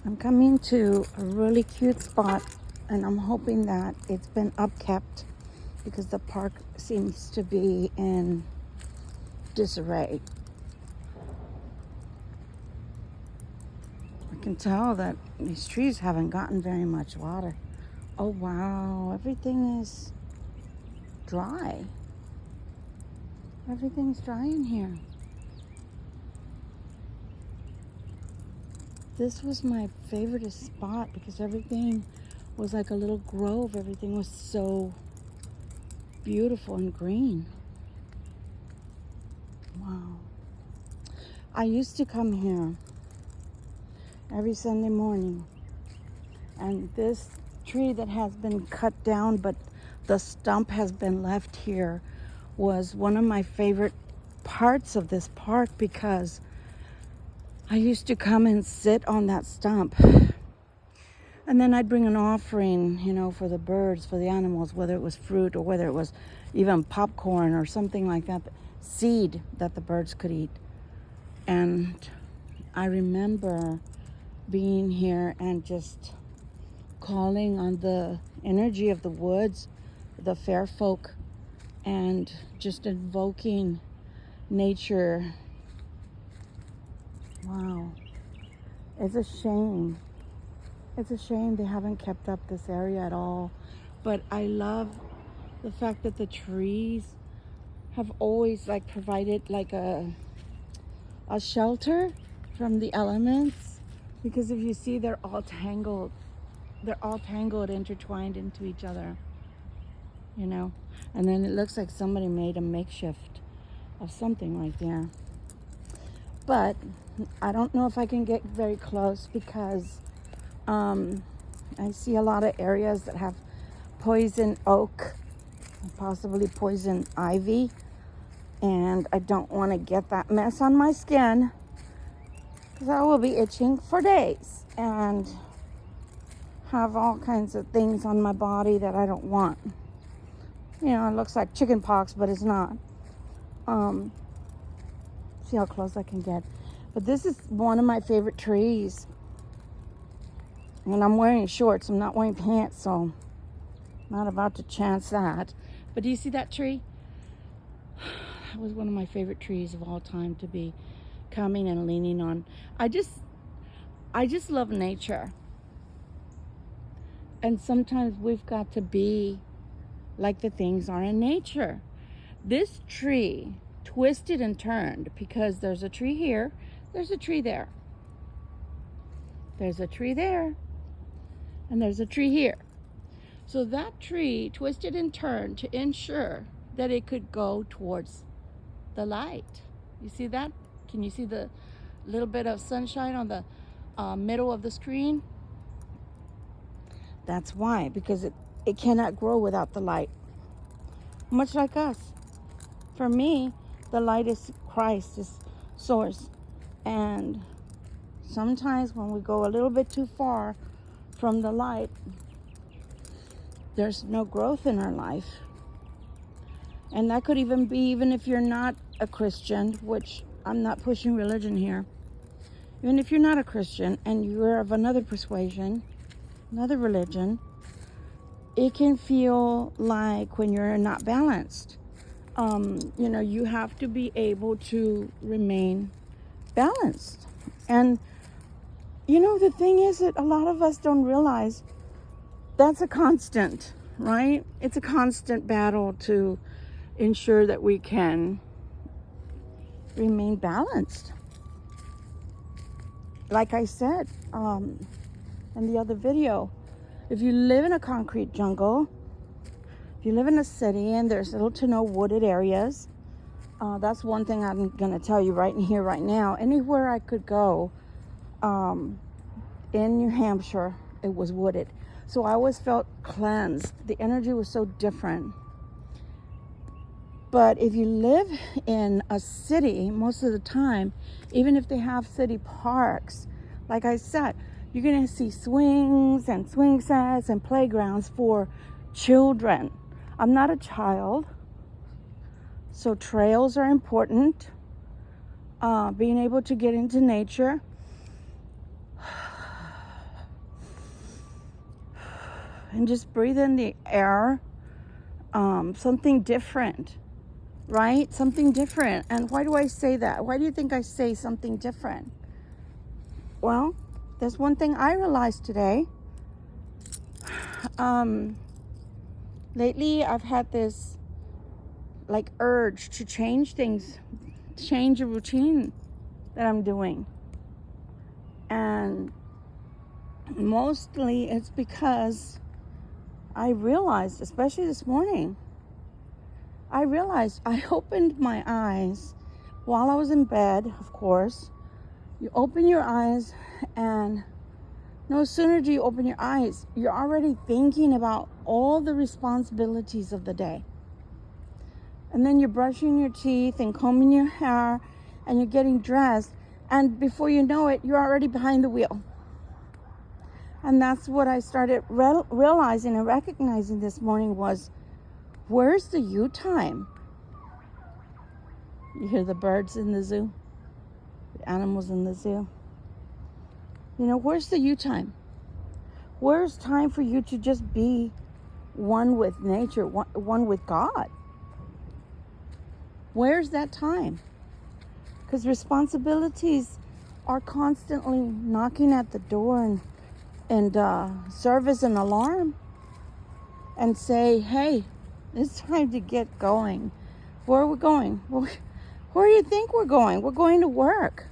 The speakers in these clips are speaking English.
I'm coming to a really cute spot, and I'm hoping that it's been upkept because the park seems to be in disarray. I can tell that these trees haven't gotten very much water. Oh wow, everything is dry. Everything's dry in here. This was my favorite spot because everything was like a little grove. Everything was so beautiful and green. Wow. I used to come here every Sunday morning, and this tree that has been cut down but the stump has been left here was one of my favorite parts of this park because I used to come and sit on that stump, and then I'd bring an offering, for the birds, for the animals, whether it was fruit or whether it was even popcorn or something like that, seed that the birds could eat. And I remember being here and just calling on the energy of the woods, the fair folk, and just invoking nature. Wow. It's a shame. It's a shame they haven't kept up this area at all. But I love the fact that the trees have always provided a shelter from the elements, because if you see, they're all tangled, intertwined into each other, and then it looks like somebody made a makeshift of something right there. But I don't know if I can get very close because I see a lot of areas that have poison oak, possibly poison ivy, and I don't want to get that mess on my skin because I will be itching for days and have all kinds of things on my body that I don't want. It looks like chicken pox, but it's not. See how close I can get. But this is one of my favorite trees. And I'm wearing shorts. I'm not wearing pants, so I'm not about to chance that. But do you see that tree? That was one of my favorite trees of all time to be coming and leaning on. I just love nature. And sometimes we've got to be like the things are in nature. This tree twisted and turned because there's a tree here, there's a tree there, there's a tree there, and there's a tree here. So that tree twisted and turned to ensure that it could go towards the light. You see that? Can you see the little bit of sunshine on the middle of the screen? That's why, because it cannot grow without the light. Much like us. For me, the light is Christ, is source. And sometimes when we go a little bit too far from the light, there's no growth in our life. And that could even be, even if you're not a Christian, which I'm not pushing religion here. Even if you're not a Christian and you're of another persuasion, another religion, it can feel like when you're not balanced. You have to be able to remain balanced. And, the thing is that a lot of us don't realize that's a constant, right? It's a constant battle to ensure that we can remain balanced. Like I said in the other video, if you live in a concrete jungle, if you live in a city and there's little to no wooded areas, that's one thing I'm going to tell you right here, right now. Anywhere I could go in New Hampshire, it was wooded. So I always felt cleansed. The energy was so different. But if you live in a city, most of the time, even if they have city parks, like I said, you're going to see swings and swing sets and playgrounds for children. I'm not a child, so trails are important. Being able to get into nature. and just breathe in the air. Something different, right? Something different. And why do I say that? Why do you think I say something different? Well, there's one thing I realized today. Lately, I've had this like urge to change things, change a routine that I'm doing. And mostly it's because I realized, especially this morning, I opened my eyes while I was in bed, of course. You open your eyes, and no sooner do you open your eyes, you're already thinking about all the responsibilities of the day. And then you're brushing your teeth and combing your hair, and you're getting dressed, and before you know it, you're already behind the wheel. And that's what I started realizing and recognizing this morning was, where's the you time? You hear the birds in the zoo, the animals in the zoo. You know, where's the you time? Where's time for you to just be one with nature, one with God? Where's that time? Because responsibilities are constantly knocking at the door and serve as an alarm and say, hey, it's time to get going. Where are we going? Where do you think we're going? We're going to work.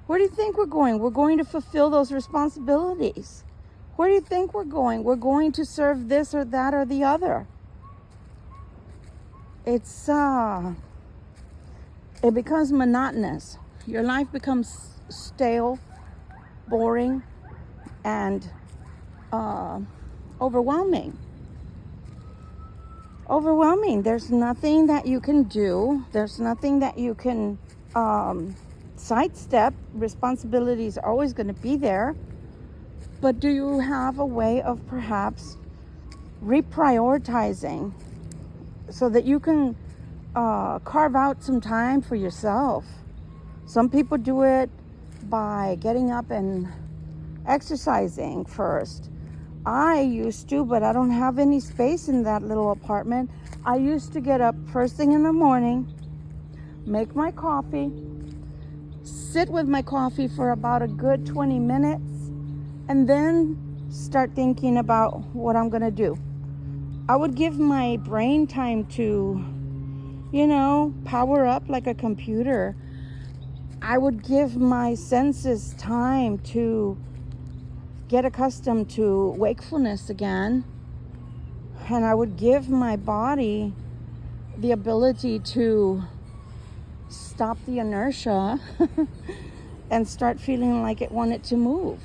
Where do you think we're going? We're going to fulfill those responsibilities. Where do you think we're going? We're going to serve this or that or the other. It becomes monotonous. Your life becomes stale, boring, and overwhelming. There's nothing that you can do. There's nothing that you can sidestep. Responsibilities are always going to be there. But do you have a way of perhaps reprioritizing so that you can carve out some time for yourself? Some people do it by getting up and exercising first. I used to, but I don't have any space in that little apartment. I used to get up first thing in the morning, make my coffee, sit with my coffee for about a good 20 minutes, and then start thinking about what I'm going to do. I would give my brain time to, power up like a computer. I would give my senses time to get accustomed to wakefulness again. And I would give my body the ability to stop the inertia and start feeling like it wanted to move.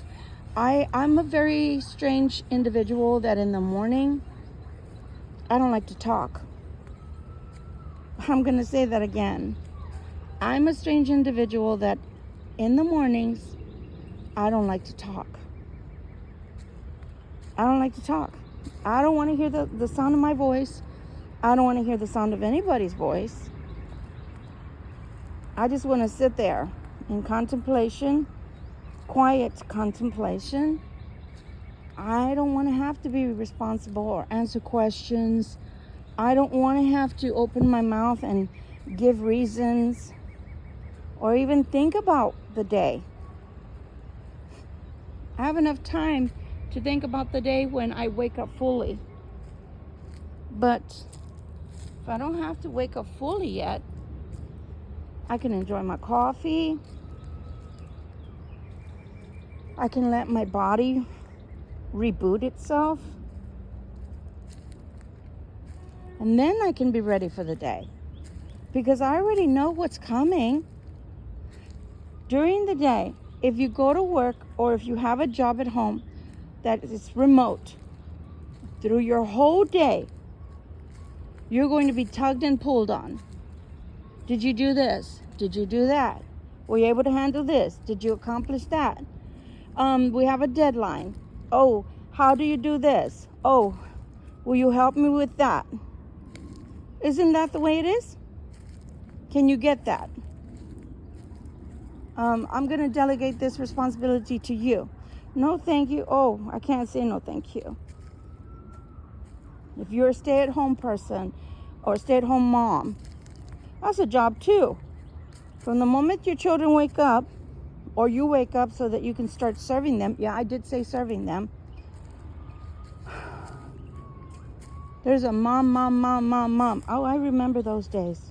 I'm a very strange individual that in the morning, I don't like to talk. I'm going to say that again. I'm a strange individual that in the mornings, I don't like to talk. I don't like to talk. I don't want to hear the sound of my voice. I don't want to hear the sound of anybody's voice. I just want to sit there in contemplation, quiet contemplation. I don't want to have to be responsible or answer questions. I don't want to have to open my mouth and give reasons or even think about the day. I have enough time to think about the day when I wake up fully. But if I don't have to wake up fully yet, I can enjoy my coffee. I can let my body reboot itself. And then I can be ready for the day. Because I already know what's coming. During the day, if you go to work or if you have a job at home that is remote, through your whole day, you're going to be tugged and pulled on. Did you do this? Did you do that? Were you able to handle this? Did you accomplish that? We have a deadline. Oh, how do you do this? Oh, will you help me with that? Isn't that the way it is? Can you get that? I'm going to delegate this responsibility to you. No, thank you. Oh, I can't say no, thank you. If you're a stay-at-home person or a stay-at-home mom, that's a job too. From the moment your children wake up, or you wake up so that you can start serving them. Yeah, I did say serving them. There's a mom. Oh, I remember those days.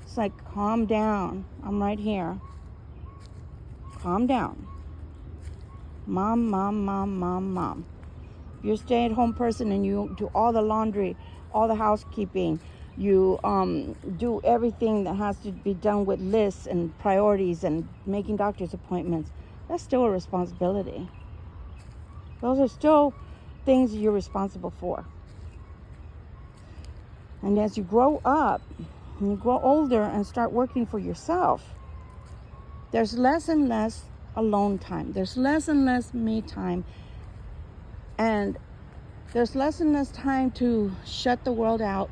It's like, calm down. I'm right here. Calm down. Mom. You're a stay-at-home person and you do all the laundry, all the housekeeping. You do everything that has to be done with lists and priorities and making doctor's appointments. That's still a responsibility. Those are still things you're responsible for. And as you grow up, and you grow older and start working for yourself, there's less and less alone time. There's less and less me time. And there's less and less time to shut the world out.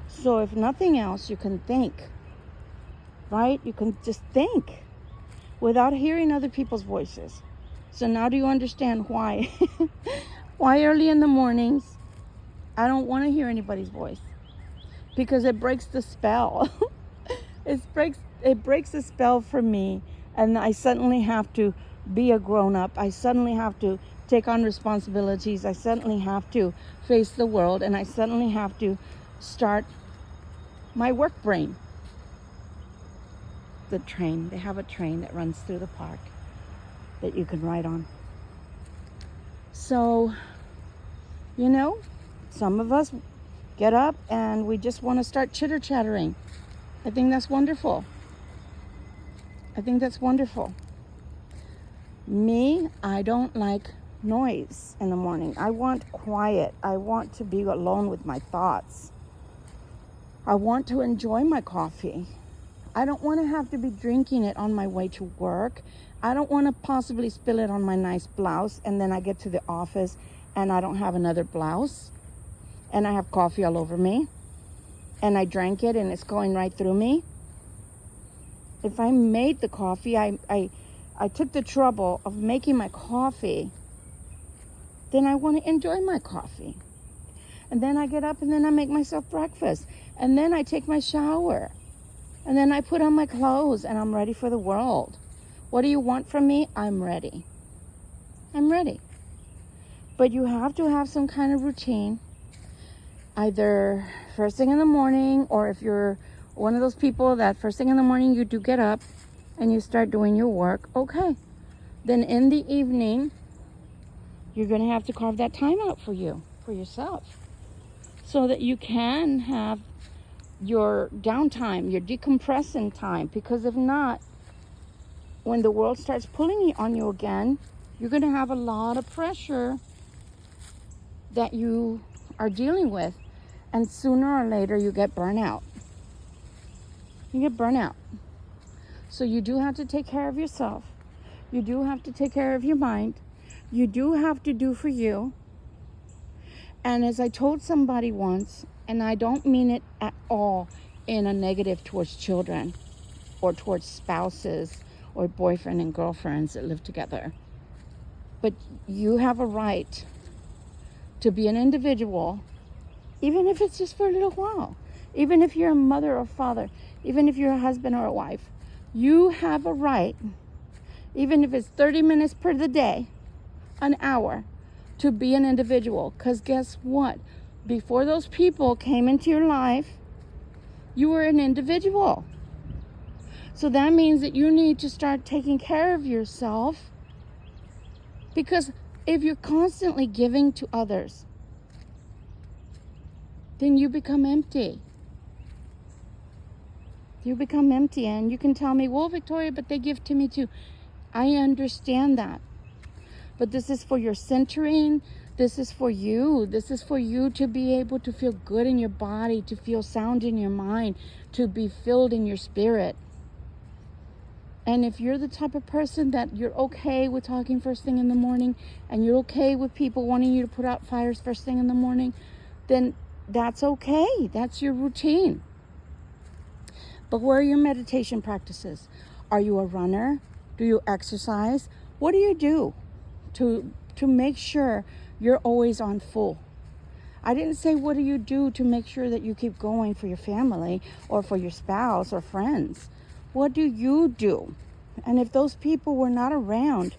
So if nothing else, you can think, right? You can just think without hearing other people's voices. So now do you understand why? Why early in the mornings, I don't want to hear anybody's voice? Because it breaks the spell. It breaks the spell for me. And I suddenly have to be a grown-up. I suddenly have to take on responsibilities. I suddenly have to face the world. And I suddenly have to start my work brain. The train. They have a train that runs through the park that you can ride on. So, you know, some of us get up and we just want to start chitter-chattering. I think that's wonderful. Me, I don't like noise in the morning. I want quiet. I want to be alone with my thoughts. I want to enjoy my coffee. I don't want to have to be drinking it on my way to work. I don't want to possibly spill it on my nice blouse and then I get to the office and I don't have another blouse and I have coffee all over me and I drank it and it's going right through me. If I made the coffee, I took the trouble of making my coffee, then I want to enjoy my coffee. And then I get up and then I make myself breakfast. And then I take my shower. And then I put on my clothes and I'm ready for the world. What do you want from me? I'm ready. But you have to have some kind of routine. Either first thing in the morning, or if you're one of those people that first thing in the morning you do get up and you start doing your work, okay. Then in the evening, you're going to have to carve that time out for yourself. So that you can have your downtime, your decompressing time. Because if not, when the world starts pulling on you again, you're going to have a lot of pressure that you are dealing with. And sooner or later, you get burnout. So you do have to take care of yourself. You do have to take care of your mind. You do have to do for you. And as I told somebody once, and I don't mean it at all in a negative towards children or towards spouses or boyfriend and girlfriends that live together, but you have a right to be an individual, even if it's just for a little while. Even if you're a mother or father, even if you're a husband or a wife, you have a right, even if it's 30 minutes per the day, an hour, to be an individual. Because guess what? Before those people came into your life, you were an individual. So that means that you need to start taking care of yourself. Because if you're constantly giving to others, then you become empty. And you can tell me, well, Victoria, but they give to me too. I understand that. But this is for your centering. This is for you. This is for you to be able to feel good in your body, to feel sound in your mind, to be filled in your spirit. And if you're the type of person that you're okay with talking first thing in the morning, and you're okay with people wanting you to put out fires first thing in the morning, then that's okay. That's your routine. But where are your meditation practices? Are you a runner? Do you exercise? What do you do to make sure you're always on full? I didn't say, what do you do to make sure that you keep going for your family or for your spouse or friends? What do you do? And if those people were not around,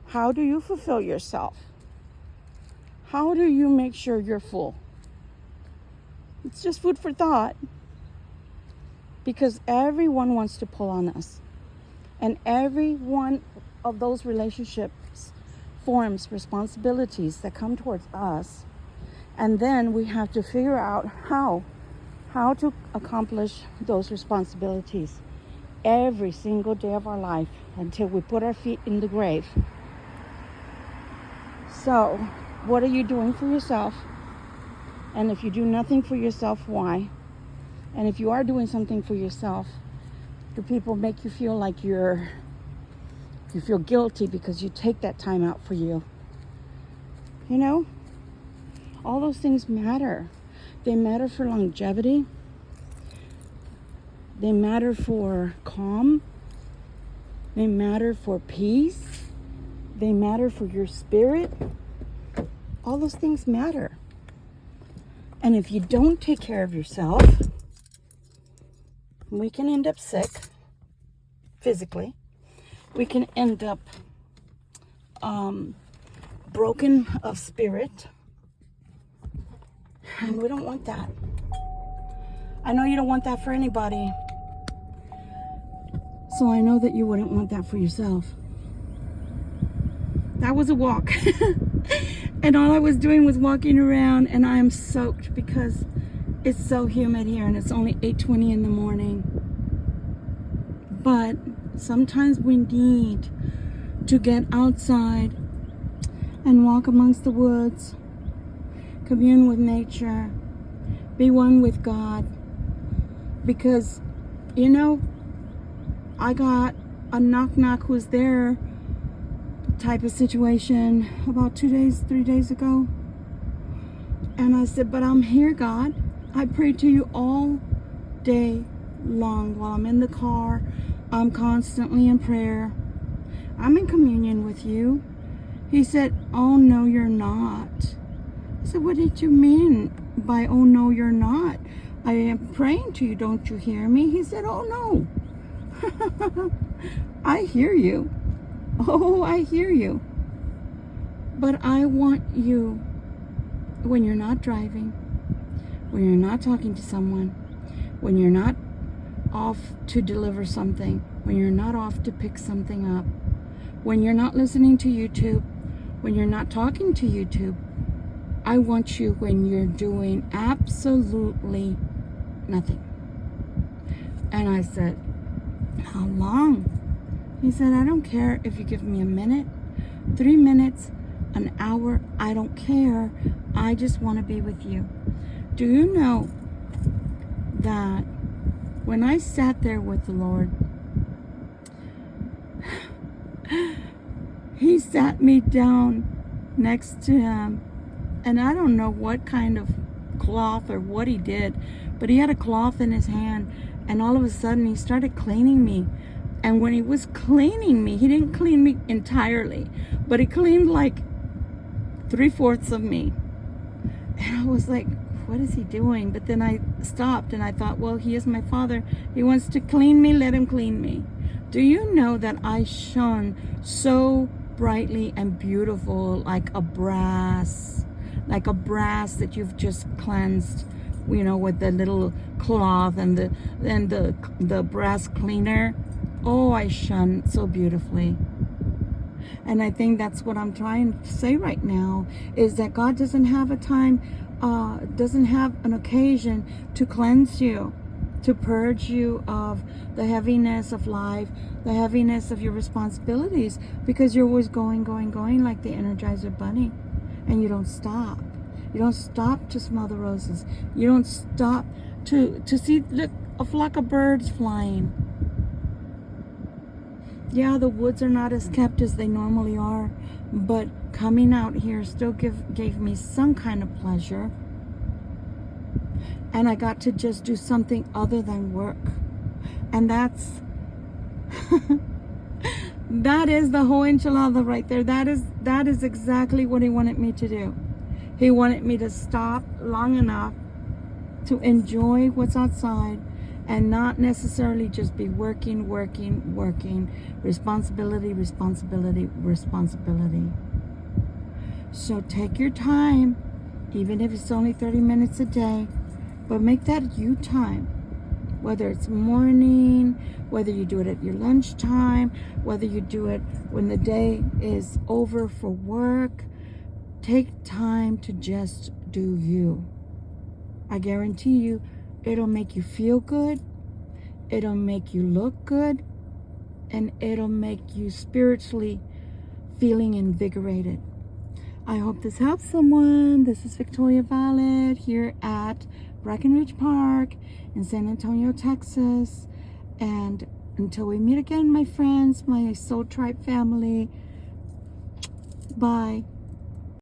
how do you fulfill yourself? How do you make sure you're full? It's just food for thought. Because everyone wants to pull on us. And every one of those relationships forms responsibilities that come towards us. And then we have to figure out how to accomplish those responsibilities every single day of our life until we put our feet in the grave. So, what are you doing for yourself? And if you do nothing for yourself, why? And if you are doing something for yourself, do people make you feel like you feel guilty because you take that time out for you? You know? All those things matter. They matter for longevity. They matter for calm. They matter for peace. They matter for your spirit. All those things matter. And if you don't take care of yourself, we can end up sick physically. We can end up broken of spirit. And we don't want that. I know you don't want that for anybody. So I know that you wouldn't want that for yourself. That was a walk. And all I was doing was walking around, and I am soaked because it's so humid here and it's only 8:20 in the morning. But sometimes we need to get outside and walk amongst the woods, commune with nature, be one with God. Because, you know, I got a knock who's there type of situation about 3 days ago. And I said, but I'm here, God. I pray to you all day long while I'm in the car. I'm constantly in prayer. I'm in communion with you. He said, oh, no, you're not. I said, what did you mean by, oh, no, you're not? I am praying to you. Don't you hear me? He said, oh, no. I hear you. Oh, I hear you. But I want you, when you're not driving, when you're not talking to someone, when you're not off to deliver something, when you're not off to pick something up, when you're not listening to YouTube, when you're not talking to YouTube, I want you when you're doing absolutely nothing. And I said, how long? He said, I don't care if you give me a minute, 3 minutes, an hour, I don't care. I just want to be with you. Do you know that when I sat there with the Lord, He sat me down next to Him, and I don't know what kind of cloth or what He did, but He had a cloth in His hand, and all of a sudden He started cleaning me. And when He was cleaning me, He didn't clean me entirely, but He cleaned like 3/4 of me. And I was like, what is He doing? But then I stopped and I thought, well, He is my Father. He wants to clean me, let Him clean me. Do you know that I shone so brightly and beautiful like a brass that you've just cleansed, you know, with the little cloth and the brass cleaner? Oh, I shone so beautifully. And I think that's what I'm trying to say right now, is that God doesn't have a time, doesn't have an occasion to cleanse you, to purge you of the heaviness of life, the heaviness of your responsibilities, because you're always going like the Energizer Bunny, and you don't stop. You don't stop to smell the roses. You don't stop to see, look, a flock of birds flying. Yeah, the woods are not as kept as they normally are, but coming out here still gave me some kind of pleasure. And I got to just do something other than work. And that's that is the whole enchilada right there. That is exactly what He wanted me to do. He wanted me to stop long enough to enjoy what's outside and not necessarily just be working, working, working. Responsibility, responsibility, responsibility. So take your time, even if it's only 30 minutes a day, but make that you time. Whether it's morning, whether you do it at your lunchtime, whether you do it when the day is over for work, take time to just do you. I guarantee you, it'll make you feel good, it'll make you look good, and it'll make you spiritually feeling invigorated. I hope this helps someone. This is Victoria Violet here at Breckenridge Park in San Antonio, Texas. And until we meet again, my friends, my Soul Tribe family, bye.